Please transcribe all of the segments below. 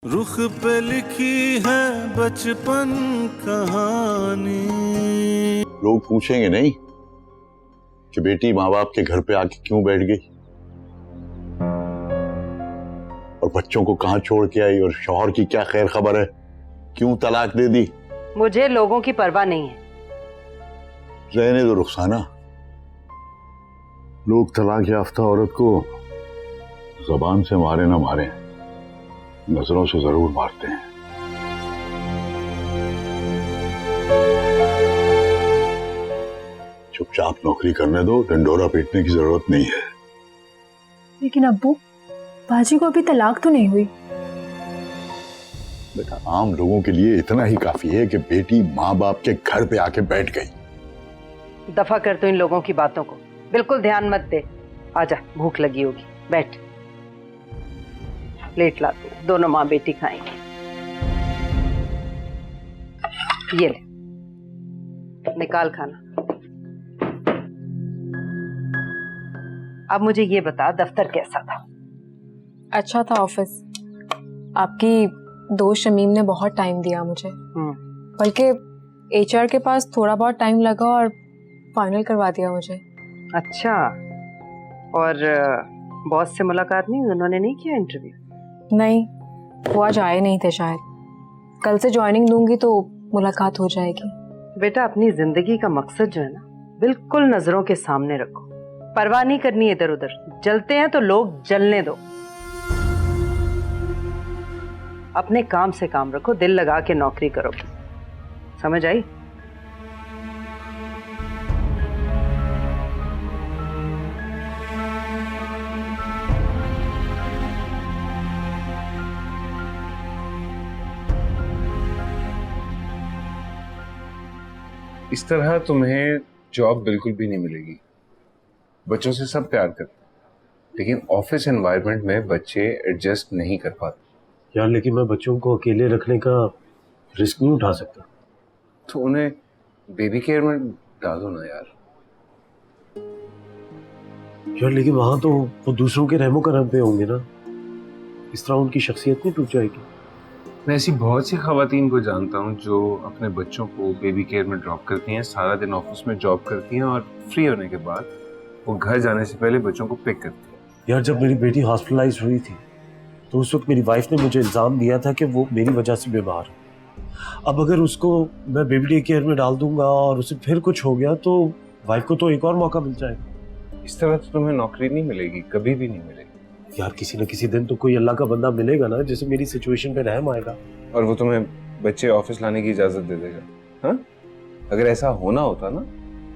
रुख पे लिखी है बचपन कहानी। लोग पूछेंगे नहीं कि बेटी माँ बाप के घर पे आके क्यों बैठ गई और बच्चों को कहाँ छोड़ के आई और शौहर की क्या खैर खबर है, क्यों तलाक दे दी। मुझे लोगों की परवाह नहीं है। रहने दो रुखसाना, लोग तलाक याफ्ता औरत को जबान से मारे ना मारे, नजरों से जरूर मारते हैं। चुपचाप नौकरी करने दो, डंडोरा पीटने की जरूरत नहीं है। लेकिन अब्बू, बाजी को अभी तलाक तो नहीं हुई। बेटा, आम लोगों के लिए इतना ही काफी है कि बेटी माँ बाप के घर पे आके बैठ गई। दफा कर तो इन लोगों की बातों को, बिल्कुल ध्यान मत दे। आजा, भूख लगी होगी, बैठ। प्लेट लाते, दोनों माँ बेटी खाएंगे। ये ले, निकाल खाना। अब मुझे ये बता, दफ्तर कैसा था? अच्छा था ऑफिस। आपकी दोस्त शमीम ने बहुत टाइम दिया मुझे, बल्कि एचआर के पास थोड़ा बहुत टाइम लगा और फाइनल करवा दिया मुझे। अच्छा, और बॉस से मुलाकात नहीं? उन्होंने नहीं किया इंटरव्यू? नहीं, वो आज आए नहीं थे शायद। कल से ज्वाइनिंग दूंगी तो मुलाकात हो जाएगी। बेटा, अपनी जिंदगी का मकसद जो है ना, बिल्कुल नजरों के सामने रखो। परवाह नहीं करनी इधर उधर। जलते हैं तो लोग जलने दो। अपने काम से काम रखो, दिल लगा के नौकरी करो। समझ आई? इस तरह तुम्हें जॉब बिल्कुल भी नहीं मिलेगी। बच्चों से सब प्यार करते, लेकिन ऑफिस एनवायरनमेंट में बच्चे एडजस्ट नहीं कर पाते। यार, लेकिन मैं बच्चों को अकेले रखने का रिस्क नहीं उठा सकता। तो उन्हें बेबी केयर में डाल दो ना यार। यार, लेकिन वहां तो वो दूसरों के रहमो करम पे होंगे ना, इस तरह उनकी शख्सियत नहीं टूट जाएगी। मैं ऐसी बहुत सी खवातीन को जानता हूँ जो अपने बच्चों को बेबी केयर में ड्रॉप करती हैं, सारा दिन ऑफिस में जॉब करती हैं और फ्री होने के बाद वो घर जाने से पहले बच्चों को पिक करती हैं। यार, जब मेरी बेटी हॉस्पिटलाइज हुई थी तो उस वक्त मेरी वाइफ ने मुझे इल्जाम दिया था कि वो मेरी वजह से बीमार है। अब अगर उसको मैं बेबी केयर में डाल दूंगा और उसे फिर कुछ हो गया तो वाइफ को तो एक और मौका मिल जाएगा। इस तरह तो तुम्हें नौकरी नहीं मिलेगी, कभी भी नहीं मिलेगी। यार, किसी न किसी दिन तो कोई अल्लाह का बंदा मिलेगा ना जिसे मेरी सिचुएशन पे रहम आएगा और वो तुम्हें बच्चे ऑफिस लाने की इजाजत दे देगा। हाँ, अगर ऐसा होना होता ना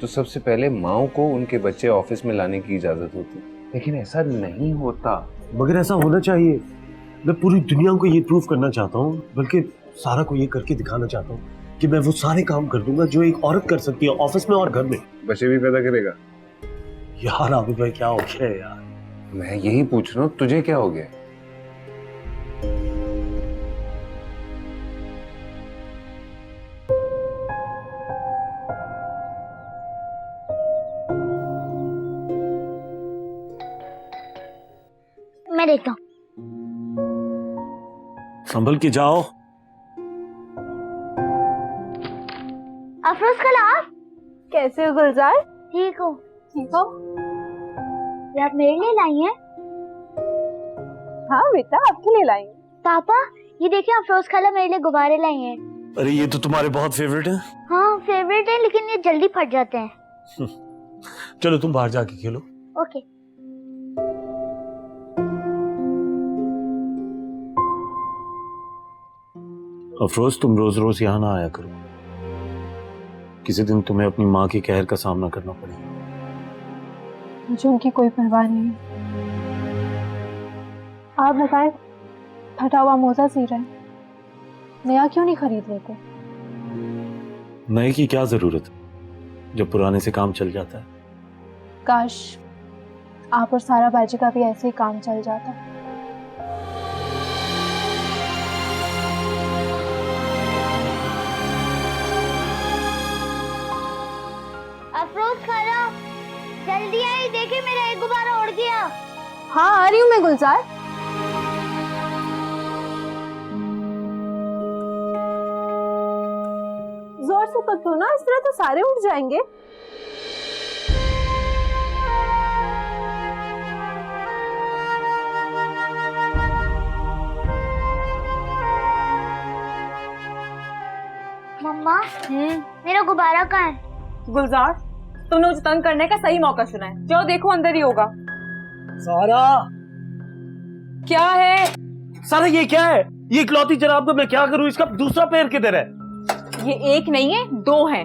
तो सबसे पहले माओ को उनके बच्चे ऑफिस में लाने की इजाजत होती, लेकिन ऐसा नहीं होता। मगर ऐसा होना चाहिए। मैं पूरी दुनिया को ये प्रूव करना चाहता हूँ, बल्कि सारा को ये करके दिखाना चाहता हूँ कि मैं वो सारे काम कर दूंगा जो एक औरत कर सकती है, ऑफिस में और घर में। बच्चे भी पैदा करेगा। यार अभी भाई, क्या हो गया है यार? मैं यही पूछ रहा हूँ, तुझे क्या हो गया? मैं देखता हूँ। संभल के जाओ। अफरोज खला, कैसे हो गुलजार? ठीक हो? ठीक हो? यार, मेरे लिए लाई है? हाँ बेटा, आपके लिए लाई। पापा, ये देखिए, अफरोज खला मेरे लिए गुब्बारे लाई हैं। अरे, ये तो तुम्हारे बहुत फेवरेट है। हाँ, फेवरेट है, लेकिन ये जल्दी फट जाते हैं। चलो तुम बाहर जाके खेलो। ओके। अफरोज, तुम रोज रोज यहाँ ना आया करो। किसी दिन तुम्हें अपनी माँ के कहर का सामना करना पड़ेगा। मुझे उनकी कोई परवाह नहीं। आप बताएं, फटा हुआ मोजा सी रहे, नया क्यों नहीं खरीद लेते? नए की क्या जरूरत है जब पुराने से काम चल जाता है। काश आप और सारा बाजी का भी ऐसे ही काम चल जाता। अफरोज खला, जल्दी आई, देखिए मेरा एक गुब्बारा उड़ गया। हाँ, आ रही हूँ मैं गुलजार। जोर से पकड़ो ना, इस तरह तो सारे उठ जाएंगे। मम्मा मेरा गुब्बारा कहाँ है? गुलजार, तुमने मुझे तंग करने का सही मौका चुना है। जाओ देखो अंदर ही होगा। सारा, क्या है? सारा ये क्या है? ये इकलौती जनाब को मैं क्या करूं? इसका दूसरा पैर किधर है? ये एक नहीं है, दो हैं।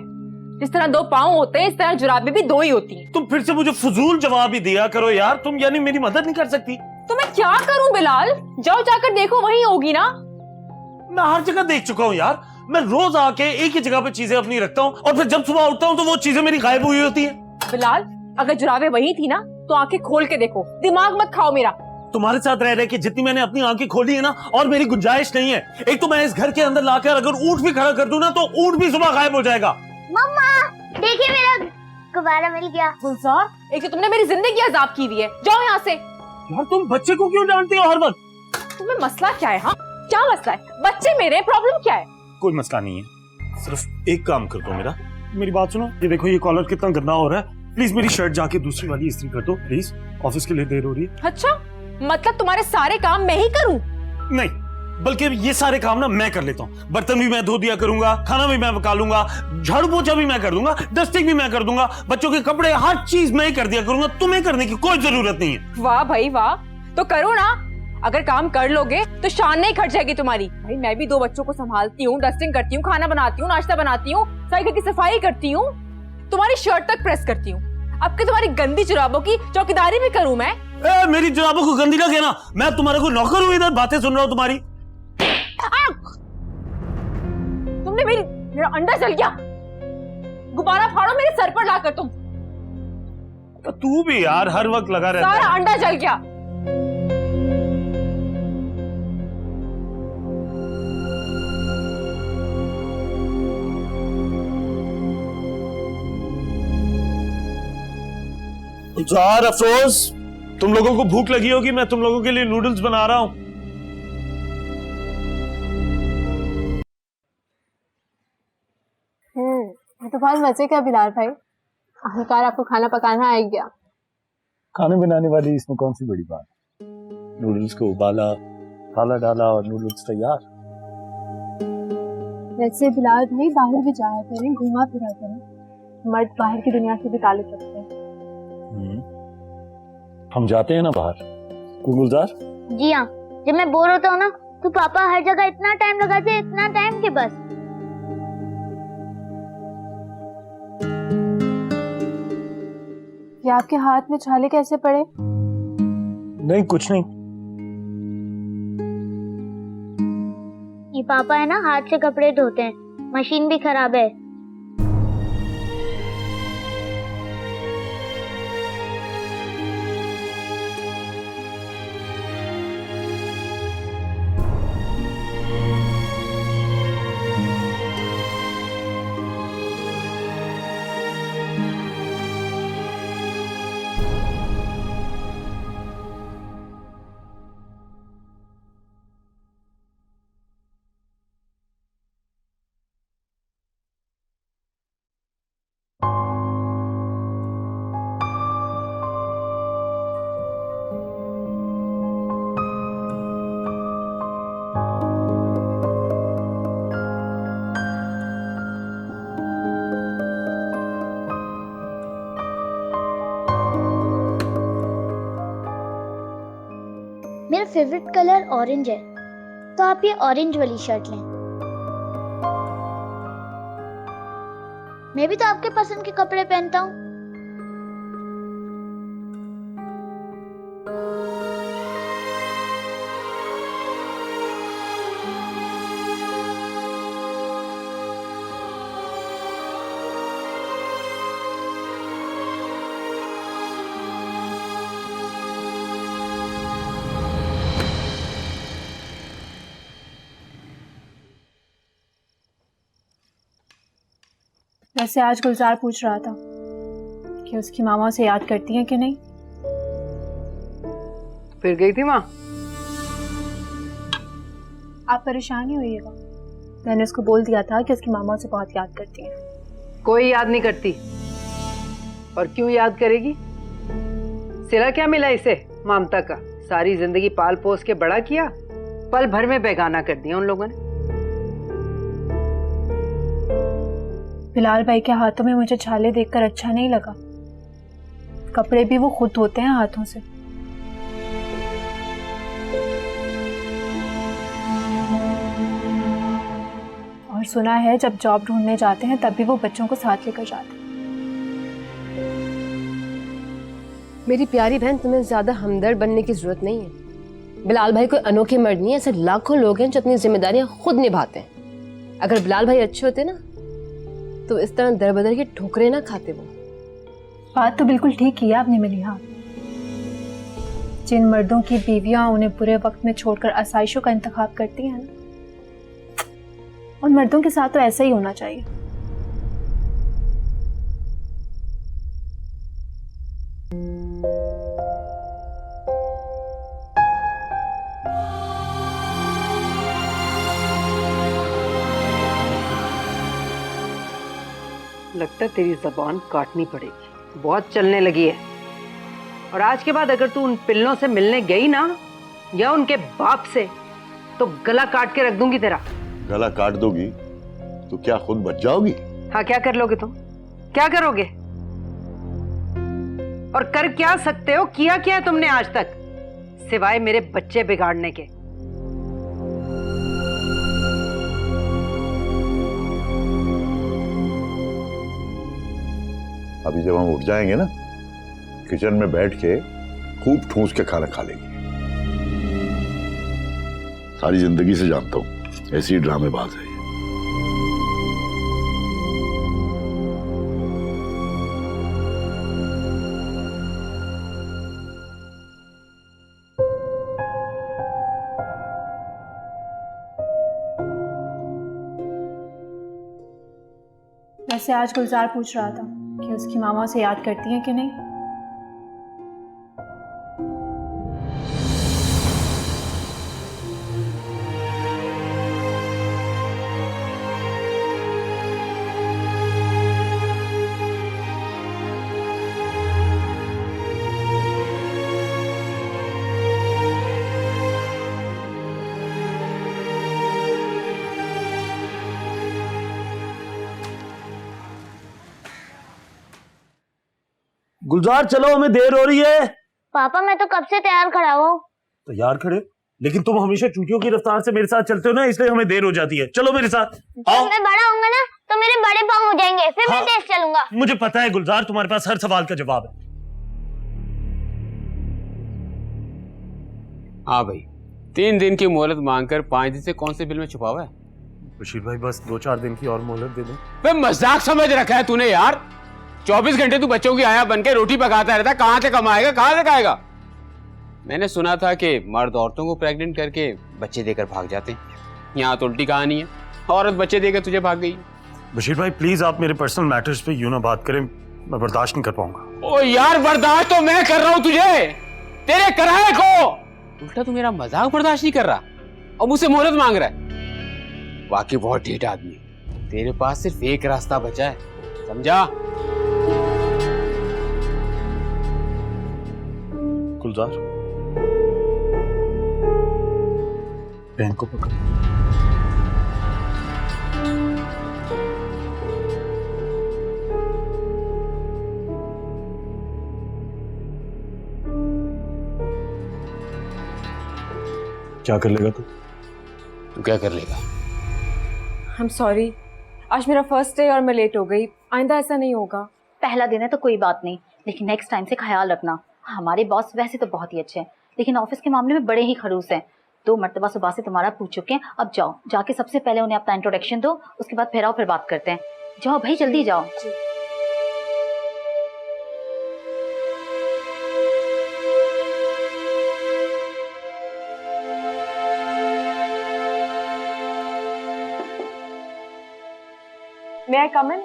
जिस तरह दो पाँव होते हैं, इस तरह जुराबें भी दो ही होती हैं। तुम फिर से मुझे फजूल जवाब ही दिया करो यार। तुम यानी मेरी मदद नहीं कर सकती? तो मैं क्या करूं बिलाल? जाओ जाकर देखो, वहीं होगी ना। मैं हर जगह देख चुका हूँ यार। मैं रोज आके एक ही जगह पे चीजें अपनी रखता हूँ और फिर जब सुबह उठता हूँ तो वो चीजें मेरी गायब हुई होती हैं। बिलाल, अगर जुराबें वही थी ना तो आंखें खोल के देखो, दिमाग मत खाओ मेरा। तुम्हारे साथ रह रहे कि जितनी मैंने अपनी आंखें खोली है ना, और मेरी गुंजाइश नहीं है। एक तो मैं इस घर के अंदर लाकर अगर ऊंट भी खड़ा कर दूं ना, तो ऊंट भी सुबह गायब हो जाएगा। मम्मा देखिए मेरा गुब्बारा मिल गया। गुलजार, एक तो तुमने मेरी जिंदगी अजाब की हुई है। जाओ यहाँ से। यार तुम बच्चे को क्यों डांटती हो हर वक्त? तुम्हें मसला क्या है? हाँ, क्या मसला है? बच्चे मेरे, प्रॉब्लम क्या है? कोई मसला नहीं है, सिर्फ एक काम कर दो मेरी बात सुनो। ये देखो, ये कॉलर कितना गंदा हो रहा है। प्लीज मेरी शर्ट जाके दूसरी वाली इस्त्री कर दो प्लीज, ऑफिस के लिए देर हो रही है। अच्छा, मतलब तुम्हारे सारे काम मैं ही करूं? नहीं, बल्कि ये सारे काम ना मैं कर लेता हूँ। बर्तन भी मैं धो दिया करूंगा, खाना भी मैं पका लूंगा, झाड़ू पोछा भी मैं कर दूंगा, डस्टिंग भी मैं कर दूंगा, बच्चों के कपड़े, हर चीज मैं ही कर दिया करूंगा। तुम्हें करने की कोई जरूरत नहीं है। वाह भाई वाह, तो करो ना। अगर काम कर लोगे तो शान नहीं खट जाएगी तुम्हारी। भाई मैं भी दो बच्चों को संभालती हूँ, डस्टिंग करती हूँ, खाना बनाती हूँ, नाश्ता बनाती हूँ, सारी घर की सफाई करती हूँ, तुम्हारी शर्ट तक प्रेस करती हूँ। अब के तुम्हारी गंदी जुराबों की चौकीदारी भी करूँ मैं? मेरी जुराबों को गंदी ना कहना। मैं तुम्हारे को नौकर हूँ, इधर बातें सुन रहा हूँ तुम्हारी। तुमने मेरा अंडा जल गया। गुब्बारा फाड़ो मेरे सर पर लाकर तुम। तो तू भी यार हर वक्त लगा रहता है। सारा अंडा जल गया। यार अफरोज, तुम लोगों को भूख लगी होगी, मैं तुम लोगों के लिए नूडल्स बना रहा हूँ। ये तो बहुत मजे का बिलाल भाई, आखिरकार आपको खाना पकाना आ गया। खाने बनाने वाली इसमें कौन सी बड़ी बात? नूडल्स को उबाला, मसाला डाला और नूडल्स तैयार। वैसे बिलाल भाई बाहर भी जाया करें, घुमा फिरा करें, मर्द बाहर की दुनिया से भी ताल्लुक रखते हैं। हम जाते हैं ना बाहर, गुलजार। जी हाँ, जब मैं बोर होता हूँ ना तो पापा हर जगह इतना टाइम लगाते हैं, इतना टाइम के बस। ये आपके हाथ में छाले कैसे पड़े? नहीं कुछ नहीं। ये पापा है ना, हाथ से कपड़े धोते हैं, मशीन भी खराब है। मेरा फेवरेट कलर ऑरेंज है, तो आप ये ऑरेंज वाली शर्ट लें। मैं भी तो आपके पसंद के कपड़े पहनता हूँ। वैसे आज गुलजार पूछ रहा था कि उसकी मामा उसे याद करती हैं कि नहीं। फिर गई थी माँ? आप परेशान ही होइएगा, मैंने उसको बोल दिया था कि उसकी मामा उसे बहुत याद करती है। कोई याद नहीं करती। और क्यों याद करेगी? सिला क्या मिला इसे ममता का? सारी जिंदगी पाल पोस के बड़ा किया, पल भर में बेगाना कर दिया उन लोगों ने। बिलाल भाई के हाथों में मुझे छाले देखकर अच्छा नहीं लगा। कपड़े भी वो खुद धोते हैं हाथों से। और सुना है जब जॉब ढूंढने जाते हैं तब भी वो बच्चों को साथ लेकर जाते हैं। मेरी प्यारी बहन, तुम्हें ज्यादा हमदर्द बनने की जरूरत नहीं है। बिलाल भाई कोई अनोखे मर्द नहीं है, ऐसे लाखों लोग हैं जो अपनी जिम्मेदारियां खुद निभाते हैं। अगर बिलाल भाई अच्छे होते ना तो इस तरह दर बदर की ठोकरें ना खाते वो। बात तो बिल्कुल ठीक किया आपने मलिहा। जिन मर्दों की बीवियां उन्हें बुरे वक्त में छोड़कर आसाइशों का इंतखाब करती हैं ना, उन मर्दों के साथ तो ऐसा ही होना चाहिए। लगता है तेरी जबान काटनी पड़ेगी, बहुत चलने लगी है। और आज के बाद अगर तू उन पिल्लों से मिलने गई ना या उनके बाप से, तो गला काट के रख दूंगी तेरा। गला काट दोगी तो क्या खुद बच जाओगी? हाँ, क्या कर लोगे तुम? क्या करोगे? और कर क्या सकते हो? किया क्या है तुमने आज तक सिवाय मेरे बच्चे बिगाड़ने के? अभी जब हम उठ जाएंगे ना, किचन में बैठ के खूब ठूस के खाना खा लेंगे। सारी जिंदगी से जानता हूं ऐसी ही ड्रामेबाज है ये। वैसे आज गुलजार पूछ रहा था कि उसकी मामा उसे याद करती है कि नहीं। गुलजार चलो, हमें देर हो रही है। पापा मैं तो कब से तैयार खड़ा हूँ। तो यार खड़े, लेकिन तुम हमेशा चूतियों की रफ्तार से मेरे साथ चलते हो ना, इसलिए हमें देर हो जाती है। चलो मेरे साथ आओ। जब मैं बड़ा होऊंगा ना तो मेरे बड़े पाँव हो जाएंगे, फिर मैं तेज चलूंगा। मुझे पता है गुलजार, तुम्हारे पास हर सवाल का जवाब है। हाँ भाई, 3 दिन की मोहलत मांगकर 5 दिन से कौन से बिल में छुपा हुआ है? बशीर भाई बस 2-4 दिन की और मोहलत दे दो। वे मजाक समझ रखा है तूने यार। 24 घंटे तू बच्चों की आया बन के रोटी पकाता रहता, कहां से कमाएगा, कहां से खाएगा? मैंने सुना था कि मर्द औरतों को प्रेग्नेंट करके बच्चे देकर भाग जाते हैं। यहाँ तो उल्टी कहानी है, औरत बच्चे देकर तुझे भाग गई। बशीर भाई प्लीज आप मेरे पर्सनल मैटर्स पे यूं ना बात करें, मैं बर्दाश्त नहीं कर पाऊंगा। ओ यार, बर्दाश्त तो मैं कर रहा हूँ तुझे, तेरे कराए को। उल्टा तू मेरा मजाक बर्दाश्त नहीं कर रहा और मुझसे मोहलत मांग रहा है। वाकई बहुत ढीठ आदमी, तेरे पास सिर्फ एक रास्ता बचा है, समझा? गुलजार बहन को पकड़। क्या कर लेगा तू क्या कर लेगा? आई एम सॉरी, आज मेरा फर्स्ट डे और मैं लेट हो गई। आइंदा ऐसा नहीं होगा। पहला दिन है तो कोई बात नहीं, लेकिन नेक्स्ट टाइम से ख्याल रखना। हमारे बॉस वैसे तो बहुत ही अच्छे हैं, लेकिन ऑफिस के मामले में बड़े ही खड़ूस हैं। 2 मर्तबा सुबह से तुम्हारा पूछ चुके हैं। अब जाओ, जाके सबसे पहले उन्हें अपना इंट्रोडक्शन दो, उसके बाद फिर आओ, फिर बात करते हैं। जाओ भाई, जल्दी जाओ। May I come in?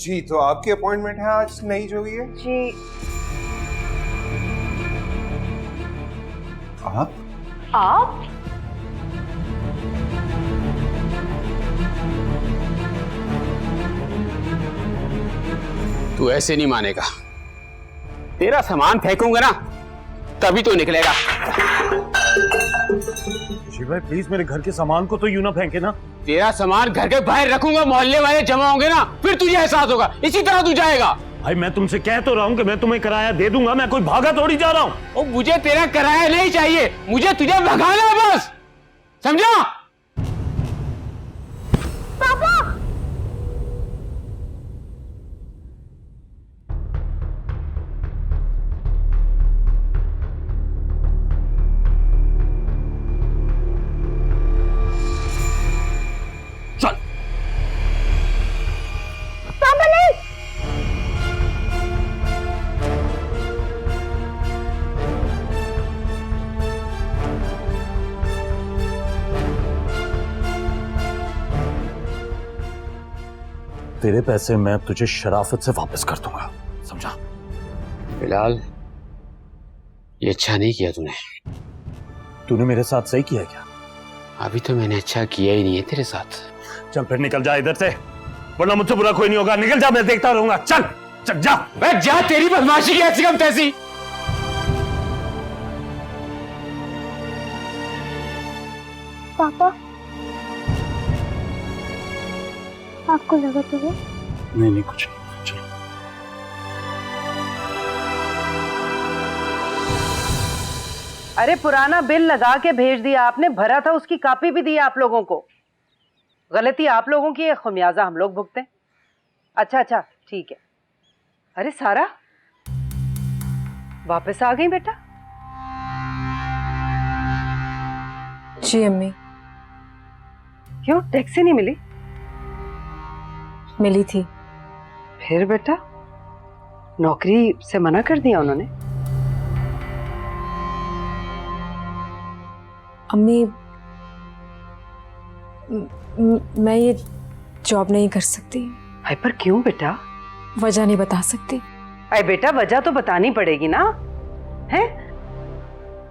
जी, तो आपकी अपॉइंटमेंट है आज नई जो भी है? जी आप तू ऐसे नहीं मानेगा, तेरा सामान फेंकूंगा ना तभी तो निकलेगा। शिव भाई प्लीज मेरे घर के सामान को तो यूं ना फेंके ना। तेरा सामान घर के बाहर रखूंगा, मोहल्ले वाले जमा होंगे ना, फिर तुझे एहसास होगा, इसी तरह तू जाएगा। भाई मैं तुमसे कह तो रहा हूँ कि मैं तुम्हें किराया दे दूंगा, मैं कोई भागा थोड़ी जा रहा हूँ। और मुझे तेरा किराया नहीं चाहिए, मुझे तुझे भगाना है बस, समझा? तेरे पैसे मैं तुझे शराफत से वापस कर दूंगा, समझा? बिलाल, ये अच्छा नहीं किया तूने। तूने मेरे साथ सही किया क्या? अभी तो मैंने अच्छा किया ही नहीं है तेरे साथ। चल फिर निकल जा इधर से, वरना मुझसे बुरा कोई नहीं होगा। निकल जा, मैं देखता रहूंगा। चल चल जा। बैठ जा, तेरी बदमाशी की ऐसी कम तैसी। पापा आपको लगा तो वो? नहीं कुछ नहीं, चलो। अरे पुराना बिल लगा के भेज दिया आपने, भरा था, उसकी कॉपी भी दी आप लोगों को। गलती आप लोगों की है, खुमियाजा हम लोग भुगते। अच्छा अच्छा ठीक है। अरे सारा वापस आ गई बेटा? जी अम्मी। क्यों टैक्सी नहीं मिली? मिली थी। फिर बेटा नौकरी से मना कर दिया उन्होंने? अम्मी मैं ये जॉब नहीं कर सकती। हाय पर क्यों बेटा? वजह नहीं बता सकती। अरे बेटा वजह तो बतानी पड़ेगी ना, है?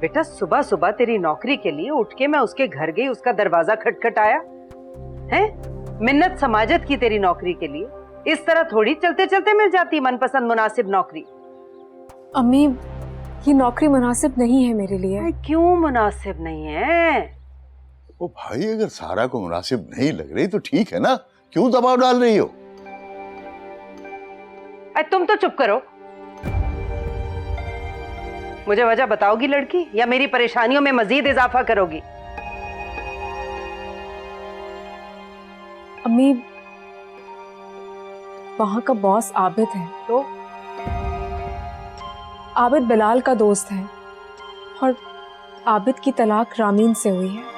बेटा सुबह सुबह तेरी नौकरी के लिए उठ के मैं उसके घर गई, उसका दरवाजा खटखटाया, है? मिन्नत समाजत की तेरी नौकरी के लिए। इस तरह थोड़ी चलते चलते मिल जाती मनपसंद मुनासिब नौकरी। अम्मी ये नौकरी मुनासिब नहीं है मेरे लिए। क्यों मुनासिब नहीं है? ओ भाई अगर सारा को मुनासिब नहीं लग रही तो ठीक है ना, क्यों दबाव डाल रही हो? अरे तुम तो चुप करो। मुझे वजह बताओगी लड़की, या मेरी परेशानियों में मजीद इजाफा करोगी? अम्मी वहां का बॉस आबिद है। तो आबिद बिलाल का दोस्त है और आबिद की तलाक रामीन से हुई है।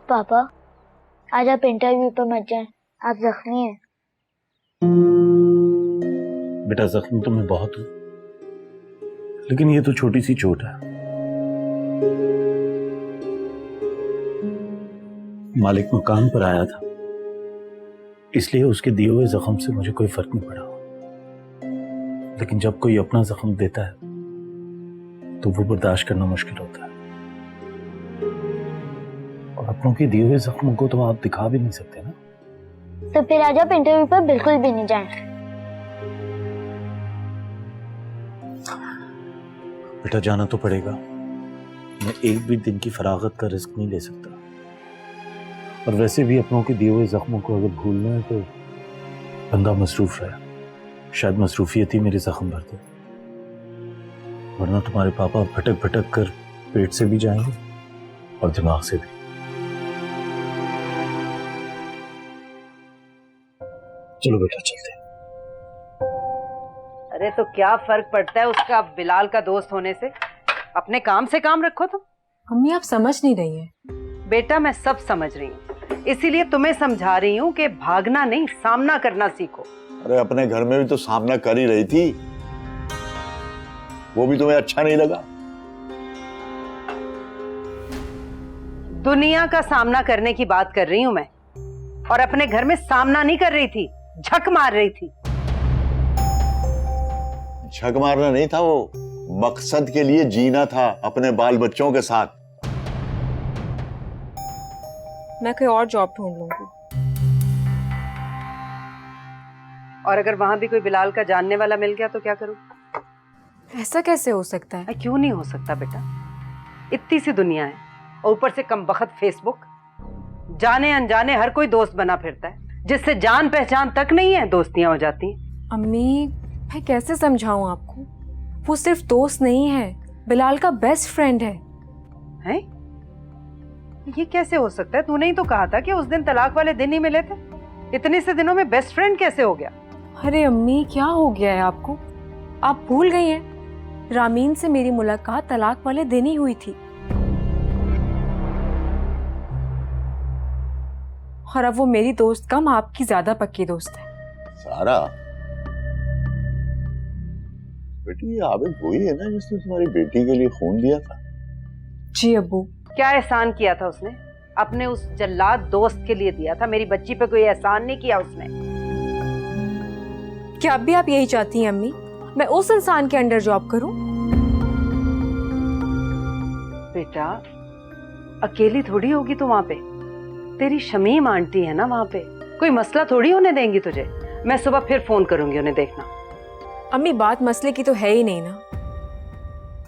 पापा आज आप इंटरव्यू पर मत जाएं, आप जख्मी हैं। बेटा जख्मी तो मैं बहुत हूं, लेकिन ये तो छोटी सी चोट है। मालिक मकान पर आया था, इसलिए उसके दिए हुए जख्म से मुझे कोई फर्क नहीं पड़ा। लेकिन जब कोई अपना जख्म देता है तो वो बर्दाश्त करना मुश्किल होता है। और अपनों के दिए हुए जख्मों को तो आप दिखा भी नहीं सकते ना। तो फिर आज आप इंटरव्यू पर बिल्कुल भी नहीं जाएं। बेटा जाना तो पड़ेगा, मैं एक भी दिन की फरागत का रिस्क नहीं ले सकता। और वैसे भी अपनों के दिए हुए जख्मों को अगर भूलना है तो बंदा मसरूफ रहे, शायद मसरूफियत ही मेरे जख्म भर दे, वरना तुम्हारे पापा भटक भटक कर पेट से भी जाएंगे और दिमाग से भी। चलो बेटा चलते हैं। अरे तो क्या फर्क पड़ता है उसका बिलाल का दोस्त होने से? अपने काम से काम रखो तुम। अम्मी आप समझ नहीं रही हैं। बेटा मैं सब समझ रही हूँ, इसीलिए तुम्हें समझा रही हूँ कि भागना नहीं सामना करना सीखो। अरे अपने घर में भी तो सामना कर ही रही थी, वो भी तुम्हें अच्छा नहीं लगा? दुनिया का सामना करने की बात कर रही हूँ मैं, और अपने घर में सामना नहीं कर रही थी, झक मार रही थी। झक मारना नहीं था, वो मकसद के लिए जीना था अपने बाल बच्चों के साथ। मैं कोई और जॉब ढूंढ लूंगी। और अगर वहां भी कोई बिलाल का जानने वाला मिल गया तो क्या करूं? ऐसा कैसे हो सकता है? क्यों नहीं हो सकता बेटा, इतनी सी दुनिया है और ऊपर से कम बखत फेसबुक। जाने अनजाने हर कोई दोस्त बना फिरता है, जिससे जान पहचान तक नहीं है दोस्तियां हो जाती हैं। अम्मी मैं कैसे समझाऊं आपको, वो सिर्फ दोस्त नहीं है, बिलाल का बेस्ट फ्रेंड है। हैं? ये कैसे हो सकता है? तूने ही तो कहा था कि उस दिन तलाक वाले दिन ही मिले थे, इतने से दिनों में बेस्ट फ्रेंड कैसे हो गया? अरे अम्मी क्या हो गया है आपको, आप भूल गई हैं रामीन से मेरी मुलाकात तलाक वाले दिन ही हुई थी, और अब वो मेरी दोस्त कम आपकी ज्यादा पक्की दोस्त है। सारा बेटी, ये आबिद वही है ना जिसने तुम्हारी बेटी के लिए खून दिया था? जी अब्बू। क्या एहसान किया था उसने? अपने उस जल्लाद दोस्त के लिए दिया था, मेरी बच्ची पे कोई एहसान नहीं किया उसने। क्या अब भी आप यही चाहती हैं अम्मी, मैं उस इंसान के अंडर जॉब करूं? बेटा अकेली थोड़ी होगी तू वहां पे, तेरी शमीम आंटी है ना वहां पे, कोई मसला थोड़ी होने देंगी तुझे। मैं सुबह फिर फोन करूंगी उन्हें, देखना। अम्मी बात मसले की तो है ही नहीं ना,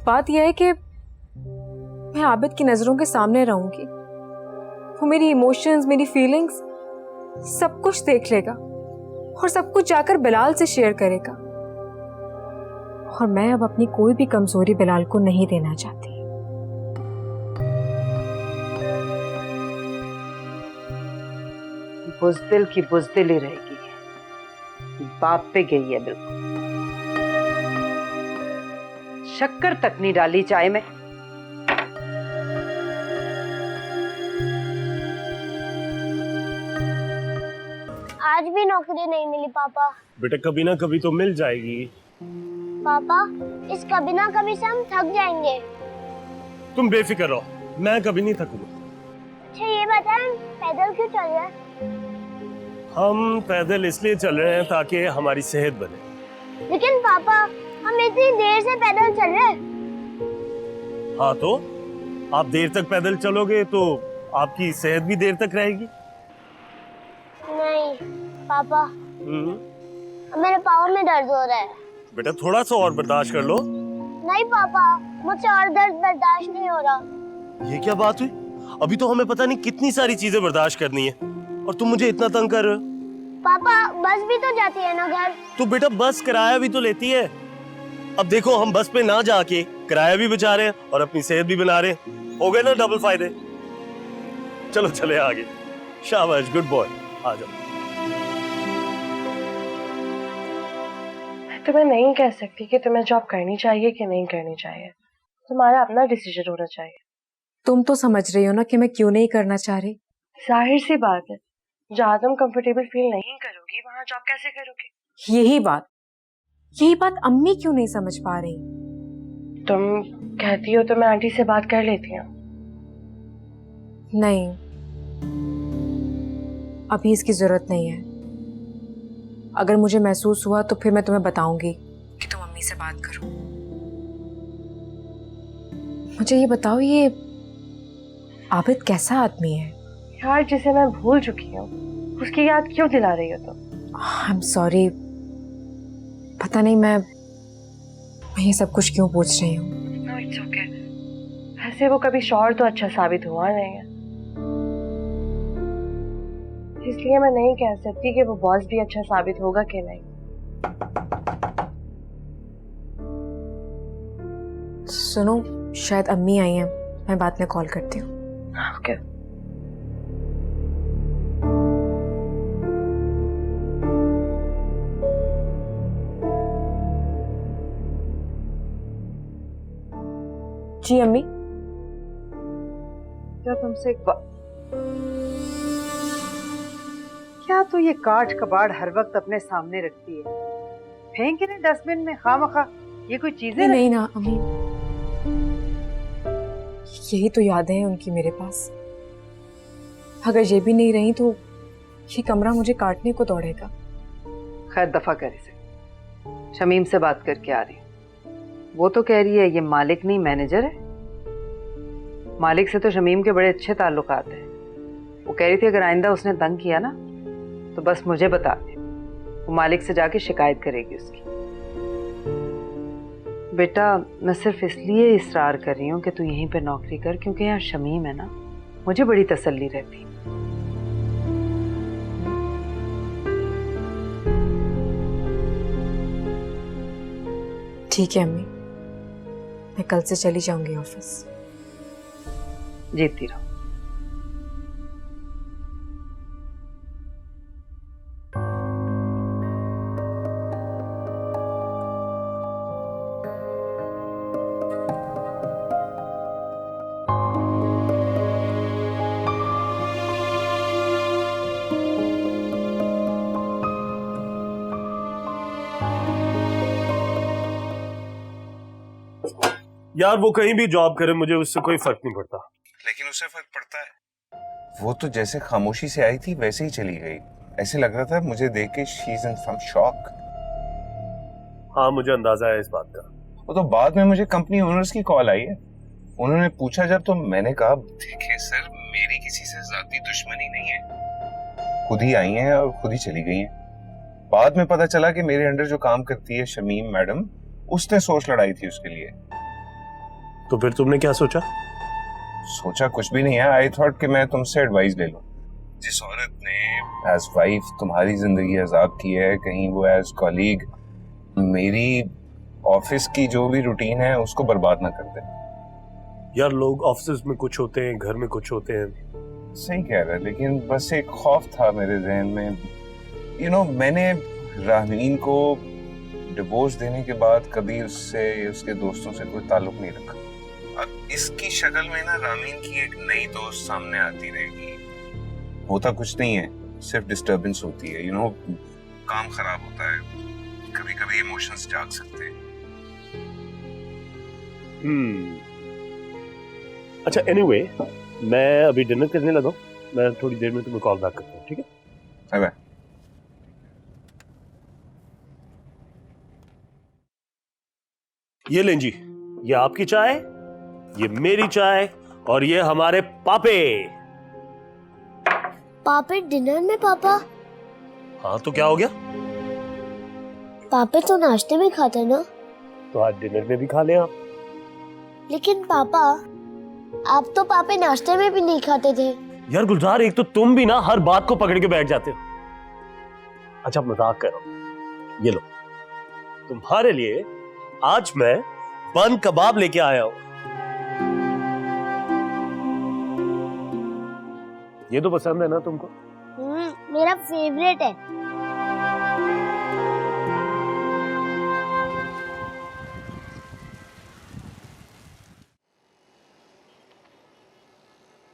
बात यह है कि मैं आबिद की नजरों के सामने रहूंगी, वो मेरी इमोशंस, मेरी फीलिंग्स सब कुछ देख लेगा और सब कुछ जाकर बिलाल से शेयर करेगा, और मैं अब अपनी कोई भी कमजोरी बिलाल को नहीं देना चाहती। बुज़दिल की बुज़दिल ही रहेगी, बाप पे गई है बिल्कुल, शक्कर तक नहीं डाली चाय में। आज भी नौकरी नहीं मिली पापा। बेटा कभी ना कभी तो मिल जाएगी। पापा इस कभी ना कभी से हम थक जाएंगे। तुम बेफिक्र रहो, मैं कभी नहीं थकूंगा। अच्छा ये बताएं, पैदल क्यों चल रहे हैं? हम पैदल इसलिए चल रहे हैं ताकि हमारी सेहत बने। लेकिन पापा हम इतनी देर से पैदल चल रहे हैं। हाँ तो आप देर तक पैदल चलोगे तो आपकी सेहत भी देर तक रहेगी। नहीं पापा, मेरे पाँव में दर्द हो रहा है। बेटा थोड़ा सा और बर्दाश्त कर लो। नहीं पापा, मुझसे और दर्द बर्दाश्त नहीं हो रहा। ये क्या बात हुई? अभी तो हमें पता नहीं कितनी सारी चीजें बर्दाश्त करनी है और तुम मुझे इतना तंग कर रहे हो। पापा बस भी तो जाती है ना घर। तो बेटा बस किराया भी तो लेती है। अब देखो हम बस पे ना जाके किराया भी बचा रहे हैं और अपनी सेहत भी बना रहे हैं, हो गए ना डबल फायदे। चलो चले आगे। शाबाश, गुड बॉय, आ जाओ। तुम्हें नहीं कह सकती कि तुम्हें जॉब करनी चाहिए कि नहीं करनी चाहिए, तुम्हारा अपना डिसीजन होना चाहिए। तुम तो समझ रही हो ना कि मैं क्यों नहीं करना चाह रही। जाहिर सी बात है, जहाँ तुम कंफर्टेबल फील नहीं करोगी वहाँ जॉब कैसे करोगी? यही बात अम्मी क्यों नहीं समझ पा रही? तुम कहती हो तो मैं आंटी से बात कर लेती हूँ। नहीं, अभी इसकी जरूरत नहीं है। अगर मुझे महसूस हुआ तो फिर मैं तुम्हें बताऊंगी कि तुम अम्मी से बात करो। मुझे ये बताओ, ये आबिद कैसा आदमी है? यार जिसे मैं भूल चुकी हूँ उसकी याद क्यों दिला रही हो तुम? आई एम सॉरी, पता नहीं मैं ये सब कुछ क्यों पूछ रही हूँ। No, it's okay. ऐसे वो कभी शौहर तो अच्छा साबित हुआ नहीं है, इसलिए मैं नहीं कह सकती कि वो बॉस भी अच्छा साबित होगा कि नहीं। सुनो, शायद अम्मी आई हैं, मैं बाद में कॉल करती हूँ। ओके। जी अम्मी। क्या तुमसे क्या तो ये काठ कबाड़ हर वक्त अपने सामने रखती है? फेंक के नहीं डस्टबिन में खामखा, ये कोई चीजें नहीं ना अम्मी, यही तो यादें हैं उनकी मेरे पास। अगर ये भी नहीं रही तो ये कमरा मुझे काटने को दौड़ेगा। खैर दफा कर इसे, शमीम से बात करके आ रही हूँ। वो तो कह रही है ये मालिक नहीं मैनेजर है। मालिक से तो शमीम के बड़े अच्छे ताल्लुकात हैं। वो कह रही थी अगर आइंदा उसने तंग किया ना तो बस मुझे बता दे, वो मालिक से जाके शिकायत करेगी उसकी। बेटा मैं सिर्फ इसलिए इसरार कर रही हूँ कि तू यहीं पे नौकरी कर, क्योंकि यहाँ शमीम है ना, मुझे बड़ी तसल्ली रहती है। ठीक है अम्मी, मैं कल से चली जाऊंगी ऑफिस। जीती रहो। यार वो कहीं भी जॉब करे मुझे उससे कोई फर्क नहीं पड़ता। लेकिन उससे फर्क पड़ता है। वो तो जैसे खामोशी से आई थी वैसे ही चली गई। ऐसे लग रहा था मुझे देख के she is in some shock. हाँ मुझे अंदाजा है इस बात का। वो तो बाद में मुझे कंपनी ओनर्स की कॉल आई है। उन्होंने पूछा जब, तो मैंने कहा देखिए सर मेरी किसी से जाती दुश्मनी नहीं है, खुद ही आई हैं और खुद ही चली गई हैं। बाद में पता चला कि मेरे अंडर जो काम करती है शमीम मैडम, उसने सोच लड़ाई थी उसके लिए। तो फिर तुमने क्या सोचा? सोचा कुछ भी नहीं है। आई थॉट कि मैं तुमसे एडवाइस ले लूं। जिस औरत ने एज वाइफ तुम्हारी जिंदगी आजाद की है, कहीं वो एज कॉलीग मेरी ऑफिस की जो भी रूटीन है उसको बर्बाद ना कर दे। यार लोग ऑफिस में कुछ होते हैं, घर में कुछ होते हैं। सही कह रहा है, लेकिन बस एक खौफ था मेरे जहन में। यू नो मैंने रामीन को डिवोर्स देने के बाद कभी उससे उसके दोस्तों से कोई ताल्लुक नहीं रखा। अब इसकी शक्ल में ना रामीन की एक नई दोस्त सामने आती रहेगी। होता कुछ नहीं है, सिर्फ डिस्टर्बेंस होती है। यू नो काम खराब होता है, कभी कभी इमोशंस जाग सकते हैं। अच्छा एनीवे, मैं अभी डिनर करने लगा, मैं थोड़ी देर में तुम्हें कॉल बैक करता हूँ, ठीक है? Bye bye. ये लें जी, ये आपकी चाय, ये मेरी चाय और ये हमारे पापे। पापे डिनर में? पापा हाँ तो क्या हो गया? पापे तो नाश्ते में खाते ना। तो आज डिनर में भी खा लें आप। लेकिन पापा आप तो पापे नाश्ते में भी नहीं खाते थे। यार गुलजार, एक तो तुम भी ना हर बात को पकड़ के बैठ जाते हो। अच्छा मजाक कर रहा हूं। ये लो तुम्हारे लिए आज मैं बन कबाब लेके आया हूं। ये तो पसंद है ना तुमको? मेरा फेवरेट है।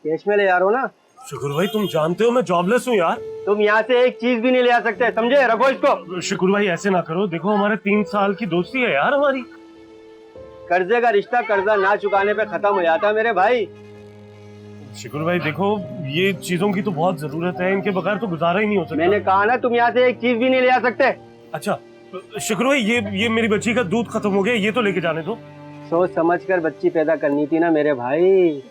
कैश में ले जा रहा हो ना? शुक्र भाई, तुम जानते हो मैं जॉबलेस हूँ यार। तुम यहाँ से एक चीज भी नहीं ले आ सकते, समझे? रखो इसको। शुक्र भाई ऐसे ना करो, देखो हमारे 3 साल की दोस्ती है यार हमारी। कर्जे का रिश्ता कर्जा ना चुकाने पे खत्म हो जाता है मेरे भाई। शुक्र भाई देखो, ये चीजों की तो बहुत जरूरत है, इनके बगैर तो गुजारा ही नहीं हो सकता। मैंने कहा ना तुम यहाँ से एक चीज भी नहीं ले आ सकते। अच्छा शुक्र भाई, ये मेरी बच्ची का दूध खत्म हो गया, ये तो लेके जाने दो। सोच समझ कर बच्ची पैदा करनी थी ना मेरे भाई।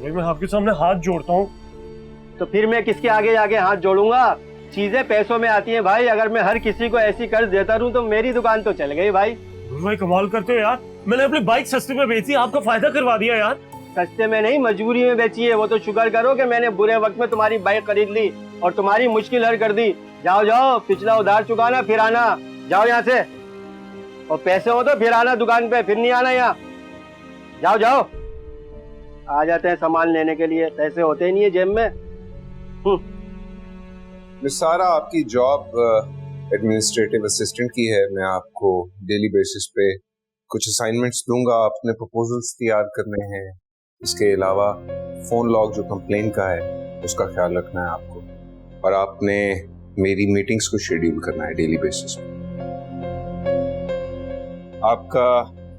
मैं आपके सामने हाथ जोड़ता हूँ। तो फिर मैं किसके आगे आगे हाथ जोड़ूंगा? चीजें पैसों में आती हैं भाई। अगर मैं हर किसी को ऐसी कर्ज देता रहूं तो मेरी दुकान तो चल गई भाई। भाई कमाल करते हो यार, मैंने अपनी बाइक सस्ते में बेची, आपका फायदा करवा दिया यार। सस्ते में नहीं, मजबूरी में बेची है। वो तो शुक्र करो कि मैंने बुरे वक्त में तुम्हारी बाइक खरीद ली और तुम्हारी मुश्किल हल कर दी। जाओ जाओ, पिछला उधार चुकाना फिर आना। जाओ यहाँ से, और पैसे हो तो फिर आना दुकान पे, फिर नहीं आना यहाँ। जाओ जाओ। आ जाते हैं सामान लेने के लिए, पैसे होते ही नहीं है जेब में। मिस सारा, आपकी जॉब एडमिनिस्ट्रेटिव असिस्टेंट की है। मैं आपको डेली बेसिस पे कुछ असाइनमेंट्स दूंगा, अपने प्रपोजल्स तैयार करने हैं। इसके अलावा फोन लॉग जो कंप्लेन का है उसका ख्याल रखना है आपको, और आपने मेरी मीटिंग्स को शेड्यूल करना है डेली बेसिस पे। आपका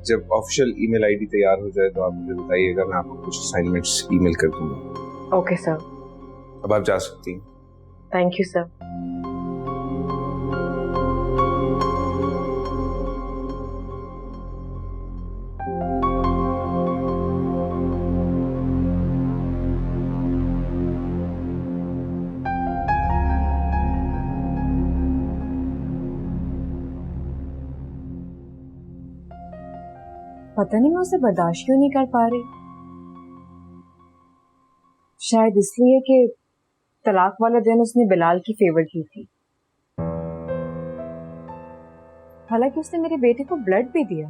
जब ऑफिशियल ईमेल आईडी तैयार हो जाए तो आप मुझे बताइएगा, मैं आपको कुछ असाइनमेंट्स ईमेल कर दूंगा। Okay sir. अब आप जा सकती हैं। Thank you sir. पता नहीं मैं उसे बर्दाश्त क्यों नहीं कर पा रही। शायद इसलिए कि तलाक वाला दिन उसने बिलाल की फेवर की थी। हालांकि उसने मेरे बेटे को ब्लड भी दिया।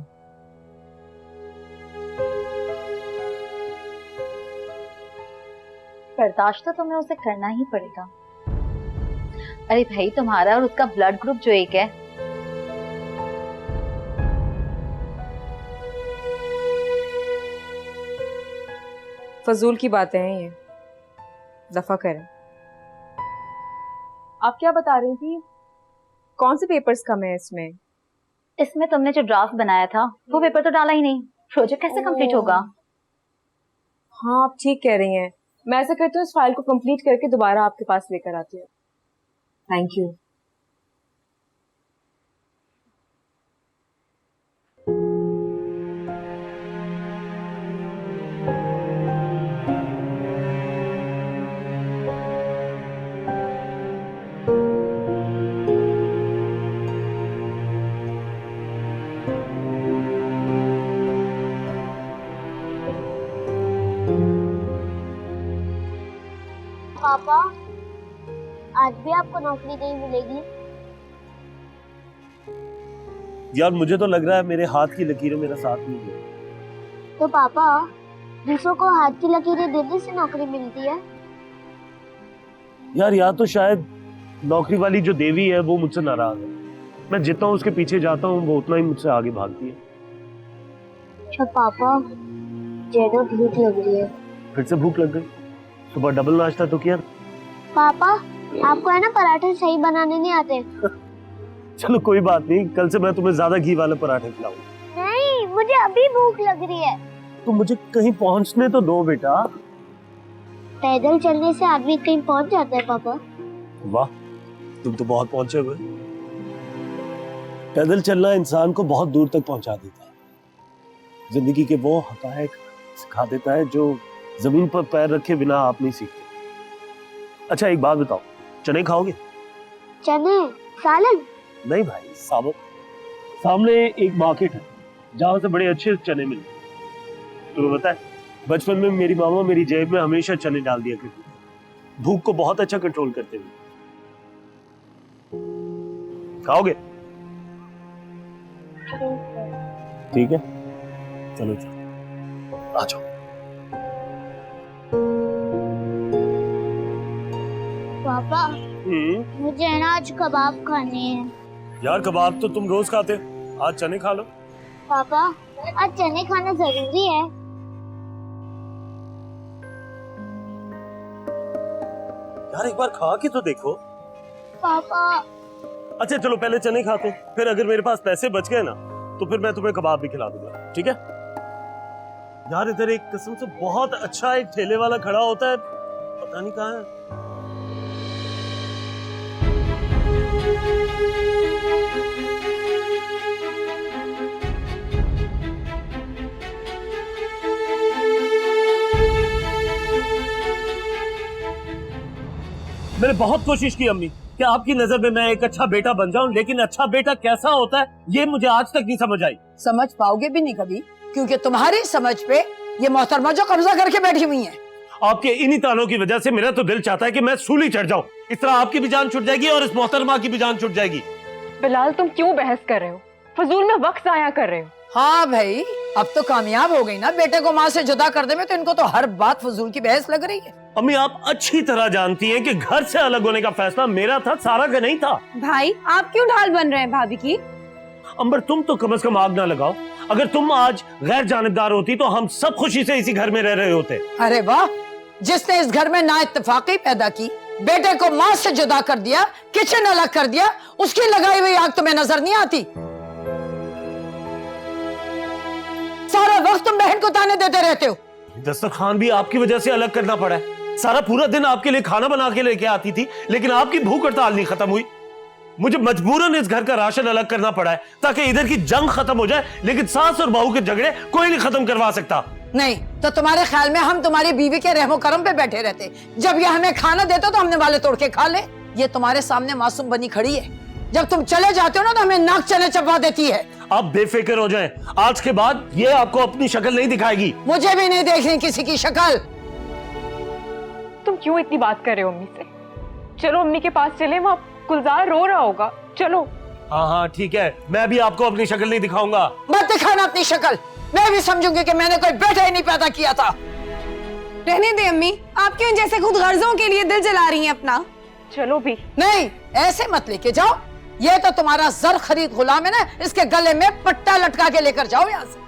बर्दाश्त तो तुम्हें उसे करना ही पड़ेगा। अरे भाई, तुम्हारा और उसका ब्लड ग्रुप जो एक है। फजूल की बातें हैं ये, दफा करें। आप क्या बता रही थी? कौन से पेपर्स कम है इसमें? इसमें तुमने जो ड्राफ्ट बनाया था वो पेपर तो डाला ही नहीं। प्रोजेक्ट कैसे कंप्लीट होगा? हाँ, आप ठीक कह रही हैं। मैं ऐसा करती हूँ, इस फाइल को कंप्लीट करके दोबारा आपके पास लेकर आती हूँ। Thank you. पापा, आज भी आपको नौकरी नहीं मिलेगी? यार मुझे तो लग रहा है मेरे हाथ की लकीरें मेरा साथ नहीं दे। तो पापा, दूसरों को हाथ की लकीरें देने से नौकरी मिलती है? यार या तो शायद नौकरी वाली जो देवी है वो मुझसे नाराज है। मैं जितना उसके पीछे जाता हूँ वो उतना ही मुझसे आगे भागती है। अच्छा पापा, ज़्यादा भूख लग रही है। फिर से भूख लग गई? सुबह डबल नाश्ता तो किया। पापा, आपको है ना पराठे सही बनाने नहीं आते। चलो कोई बात नहीं, कल से मैं तुम्हें ज्यादा घी वाले पराठे खिलाऊंगा। नहीं, मुझे अभी भूख लग रही है। तो मुझे कहीं पहुंचने तो दो बेटा। पैदल चलने से आदमी कहीं पहुंच जाता है पापा। वाह, तुम तो बहुत पहुंचे हुए। पैदल चलना इंसान को बहुत दूर तक पहुंचा देता है। जिंदगी के वो हकायक सिखा देता है जो जमीन पर पैर रखे बिना आप नहीं सीखते। अच्छा एक बात बताओ, चने खाओगे? चने? सालन? नहीं भाई, साबुत। सामने एक मार्केट है जहां से बड़े अच्छे चने मिलते। तुम्हें पता है, बचपन में मेरी मामा मेरी जेब में हमेशा चने डाल दिया करती। भूख को बहुत अच्छा कंट्रोल करते हुए। खाओगे? ठीक है, चलो चलो आ जाओ। पापा, मुझे है ना आज कबाब खाने हैं। यार कबाब तो तुम रोज खाते, आज चने खा लो। पापा, आज चने खाना जरूरी है। यार एक बार खा के तो देखो। पापा। अच्छा चलो पहले चने खाते, फिर अगर मेरे पास पैसे बच गए ना तो फिर मैं तुम्हें कबाब भी खिला दूंगा, ठीक है? यार इधर एक किस्म से बहुत अच्छा एक ठेले वाला खड़ा होता है, पता नहीं कहाँ है। मैंने बहुत कोशिश की अम्मी कि आपकी नजर में मैं एक अच्छा बेटा बन जाऊं, लेकिन अच्छा बेटा कैसा होता है ये मुझे आज तक नहीं समझ आई। समझ पाओगे भी नहीं कभी, क्योंकि तुम्हारी समझ पे ये मोहतरमा जो कब्जा करके बैठी हुई है। आपके इन्हीं तानों की वजह से मेरा तो दिल चाहता है कि मैं सूली चढ़ जाऊं। इस तरह आपकी भी जान छूट जाएगी और इस मोहतरमा की भी जान छूट जाएगी। बिलाल, तुम क्यों बहस कर रहे हो? फजूल में वक्त जाया कर रहे हो। हाँ भाई, अब तो कामयाब हो गई ना बेटे को माँ से जुदा कर दे में, तो इनको तो हर बात फजूल की बहस लग रही है। अम्मी आप अच्छी तरह जानती हैं कि घर से अलग होने का फैसला मेरा था, सारा का नहीं था। भाई, आप क्यों ढाल बन रहे हैं भाभी की? अंबर तुम तो कम से कम आग ना लगाओ। अगर तुम आज गैर जानिबदार होती तो हम सब खुशी से इसी घर में रह रहे होते। अरे वाह, जिसने इस घर में नाइत्तेफाकी पैदा की, बेटे को माँ से जुदा कर दिया, किचन अलग कर दिया, उसकी लगाई हुई आग तुम्हें नजर नहीं आती? सारा वक्त तुम बहन को ताने देते रहते हो। दस्तरखान भी आपकी वजह से अलग करना पड़ा है। सारा पूरा दिन आपके लिए खाना बना के लेके आती थी, लेकिन आपकी भूख हड़ताल नहीं खत्म हुई। मुझे मजबूरन इस घर का राशन अलग करना पड़ा है ताकि इधर की जंग खत्म हो जाए, लेकिन सास और बहू के झगड़े कोई नहीं खत्म करवा सकता। नहीं तो तुम्हारे ख्याल में हम तुम्हारी बीवी के रहमो करम पे बैठे रहते? जब ये हमें खाना देते तो हमने वाले तोड़ के खा ले। ये तुम्हारे सामने मासूम बनी खड़ी है, जब तुम चले जाते हो ना तो हमें नाक चले चबा देती है। आप बेफिक्र हो जाएं, आज के बाद ये आपको अपनी शक्ल नहीं दिखाएगी। मुझे भी नहीं देखनी किसी की शक्ल। तुम क्यों इतनी बात कर रहे हो अम्मी से? चलो अम्मी के पास चले, वहाँ गुलजार रो रहा होगा। चलो। हाँ हाँ ठीक है, मैं भी आपको अपनी शक्ल नहीं दिखाऊंगा। मत दिखाना अपनी शक्ल, मैं भी समझूंगी कि मैंने कोई बेटा ही नहीं पैदा किया था। रहने दे अम्मी, आप क्यों जैसे खुद गर्जों के लिए दिल जला रही हैं अपना? चलो भी। नहीं, ऐसे मत लेके जाओ। ये तो तुम्हारा जर खरीद गुलाम है ना, इसके गले में पट्टा लटका के लेकर जाओ यहाँ से।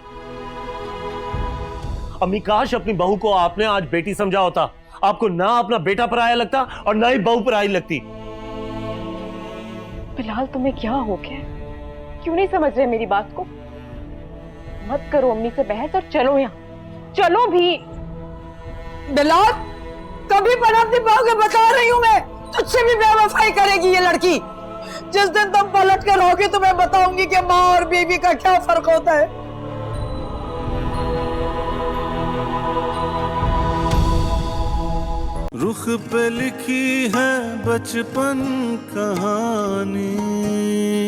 अम्मी, काश अपनी बहू को आपने आज बेटी समझा होता। आपको ना अपना बेटा पराया लगता और ना ही बहू पराई लगती। बिलाल, तुम्हें क्या हो गया? क्यों नहीं समझ रहे मेरी बात को? मत करो अम्मी से बहस और चलो यहाँ। चलो भी। बिलाल, कभी पनप नहीं पाओगे, बता रही हूँ मैं। तुझसे भी बेवफाई करेगी ये लड़की। जिस दिन तुम पलट कर होगी तुम्हें बताऊंगी कि माँ और बीवी का क्या फर्क होता है। रुख पे लिखी है बचपन कहानी।